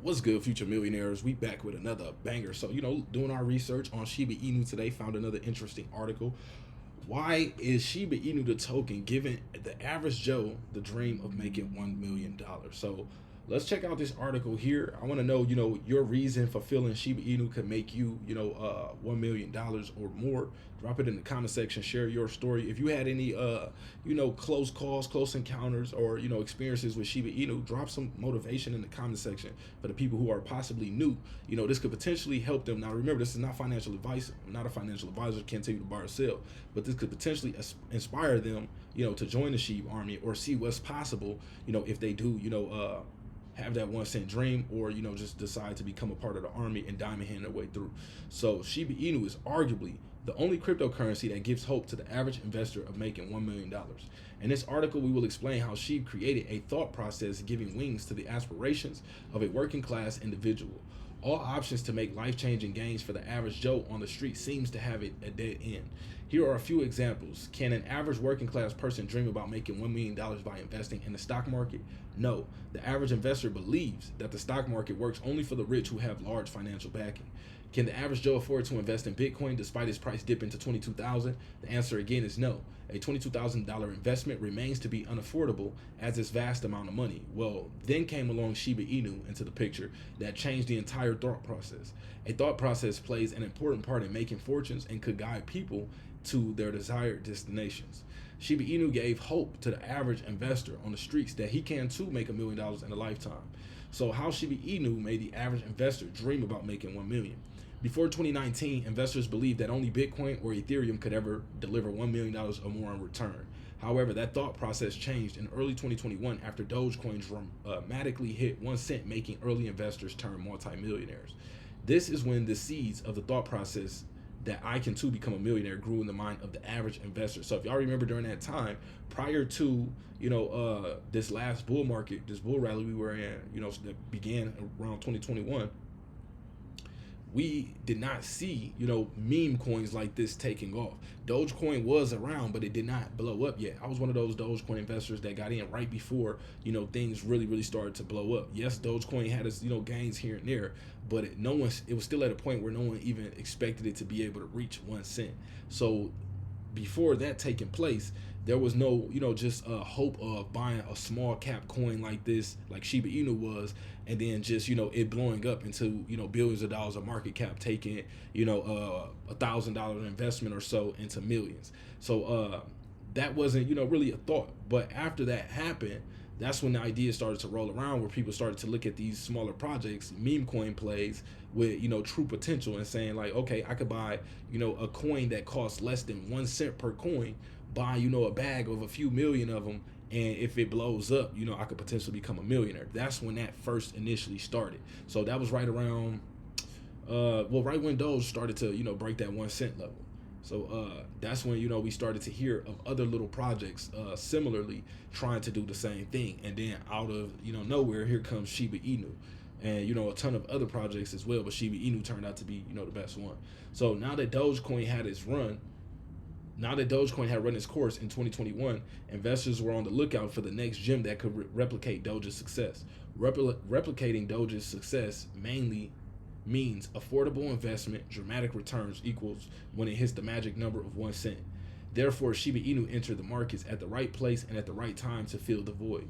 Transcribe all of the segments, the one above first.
What's good, future millionaires? We back with another banger. So, doing our research on Shiba Inu today, found another interesting article. Why is Shiba Inu the token giving the average Joe the dream of making $1 million? So let's check out this article here. I want to know, your reason for feeling Shiba Inu could make you, $1 million or more. Drop it in the comment section. Share your story. If you had any, close calls, close encounters, or, experiences with Shiba Inu, drop some motivation in the comment section for the people who are possibly new. This could potentially help them. Now, remember, this is not financial advice. I'm not a financial advisor. Can't tell you to buy or sell, but this could potentially inspire them, to join the SHIB army or see what's possible, if they do, have that 1 cent dream, or just decide to become a part of the army and diamond hand their way through. So Shiba Inu is arguably the only cryptocurrency that gives hope to the average investor of making $1 million. In this article, we will explain how SHIB created a thought process giving wings to the aspirations of a working class individual. All options to make life-changing gains for the average Joe on the street seems to have it a dead end. Here are a few examples. Can an average working class person dream about making $1 million by investing in the stock market? No. The average investor believes that the stock market works only for the rich who have large financial backing. Can the average Joe afford to invest in Bitcoin despite its price dipping to $22,000? The answer again is no. A $22,000 investment remains to be unaffordable as this vast amount of money. Well, then came along Shiba Inu into the picture that changed the entire thought process. A thought process plays an important part in making fortunes and could guide people to their desired destinations. Shiba Inu gave hope to the average investor on the streets that he can too make $1 million in a lifetime. So how Shiba Inu made the average investor dream about making $1 million. Before 2019, investors believed that only Bitcoin or Ethereum could ever deliver $1 million or more in return. However, that thought process changed in early 2021 after dogecoin dramatically hit 1 cent, making early investors turn multimillionaires. This is when the seeds of the thought process that I can too become a millionaire grew in the mind of the average investor. So if y'all remember during that time, prior to, this last bull market, this bull rally we were in, that began around 2021, we did not see, meme coins like this taking off. Dogecoin was around, but it did not blow up yet. I was one of those Dogecoin investors that got in right before, things really started to blow up. Yes, Dogecoin had its, gains here and there, but it was still at a point where no one even expected it to be able to reach 1 cent. So before that taking place, there was no, just hope of buying a small cap coin like this, like Shiba Inu was, and then just, it blowing up into, billions of dollars of market cap, taking, $1,000 investment or so into millions. So that wasn't, really a thought. But after that happened, that's when the ideas started to roll around, where people started to look at these smaller projects, meme coin plays with, true potential, and saying like, okay, I could buy, a coin that costs less than 1 cent per coin, buy, a bag of a few million of them, and if it blows up, I could potentially become a millionaire. That's when that first initially started. So that was right around, right when Doge started to, break that 1 cent level. So that's when, we started to hear of other little projects similarly trying to do the same thing. And then out of, nowhere, here comes Shiba Inu. And, a ton of other projects as well, but Shiba Inu turned out to be, the best one. So now that Dogecoin had run its course in 2021, investors were on the lookout for the next gem that could replicate Doge's success. Replicating Doge's success mainly means affordable investment, dramatic returns equals when it hits the magic number of 1 cent. Therefore, Shiba Inu entered the markets at the right place and at the right time to fill the void.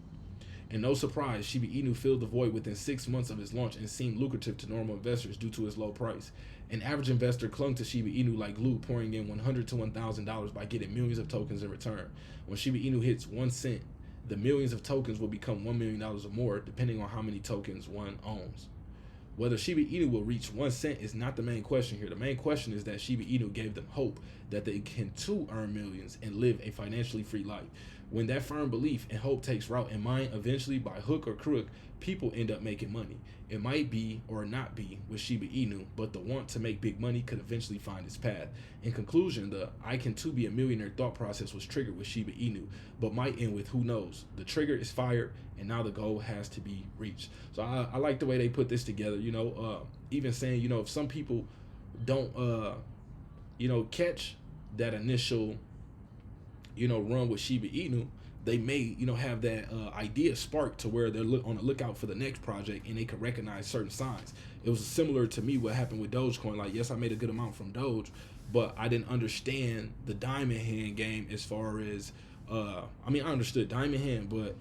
And no surprise, Shiba Inu filled the void within 6 months of its launch and seemed lucrative to normal investors due to its low price. An average investor clung to Shiba Inu like glue, pouring in $100 to $1,000 by getting millions of tokens in return. When Shiba Inu hits 1 cent, the millions of tokens will become $1 million or more, depending on how many tokens one owns. Whether Shiba Inu will reach 1 cent is not the main question here. The main question is that Shiba Inu gave them hope that they can too earn millions and live a financially free life. When that firm belief and hope takes root in mind, eventually by hook or crook, people end up making money. It might be or not be with Shiba Inu, but the want to make big money could eventually find its path. In conclusion, the I can too be a millionaire thought process was triggered with Shiba Inu, but might end with who knows. The trigger is fired, and now the goal has to be reached. So I like the way they put this together, even saying, if some people don't, catch that initial, run with Shiba Inu, they may, you know, have that idea sparked to where they're on the lookout for the next project, and they can recognize certain signs. It was similar to me what happened with Dogecoin. Like, yes, I made a good amount from Doge, but I didn't understand the diamond hand game as far as I mean, I understood diamond hand, but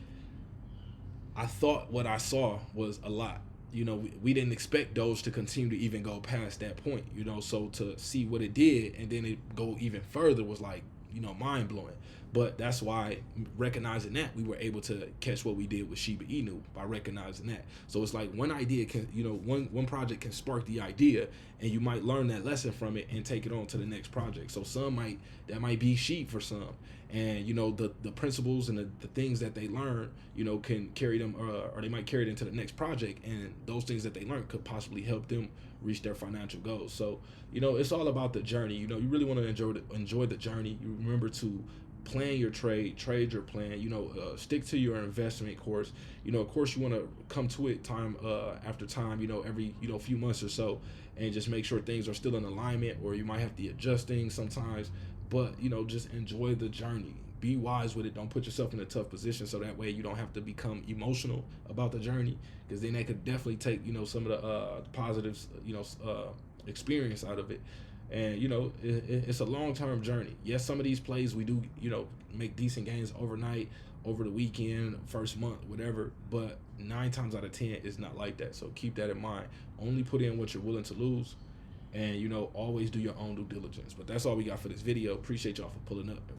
I thought what I saw was a lot. You know, we didn't expect Doge to continue to even go past that point, you know, so to see what it did and then it go even further was like, you know, mind blowing. But that's why, recognizing that, we were able to catch what we did with Shiba Inu by recognizing that. So it's like one idea can, you know, one project can spark the idea, and you might learn that lesson from it and take it on to the next project. So that might be sheep for some, and you know the principles and the things that they learn, you know, can carry them, or they might carry it into the next project, and those things that they learn could possibly help them reach their financial goals. So you know, it's all about the journey. You know, you really want to enjoy the journey. You remember to plan your trade your plan, you know, stick to your investment course. You know, of course you want to come to it time after time, you know, every, you know, few months or so, and just make sure things are still in alignment, or you might have to adjust things sometimes, but you know, just enjoy the journey. Be wise with it. Don't put yourself in a tough position, so that way you don't have to become emotional about the journey, because then that could definitely take, you know, some of the positives, you know, experience out of it. And you know, it's a long-term journey. Yes, some of these plays we do, you know, make decent gains overnight, over the weekend, first month, whatever, but 9 times out of 10 it's not like that. So keep that in mind. Only put in what you're willing to lose, and you know, always do your own due diligence. But that's all we got for this video. Appreciate y'all for pulling up.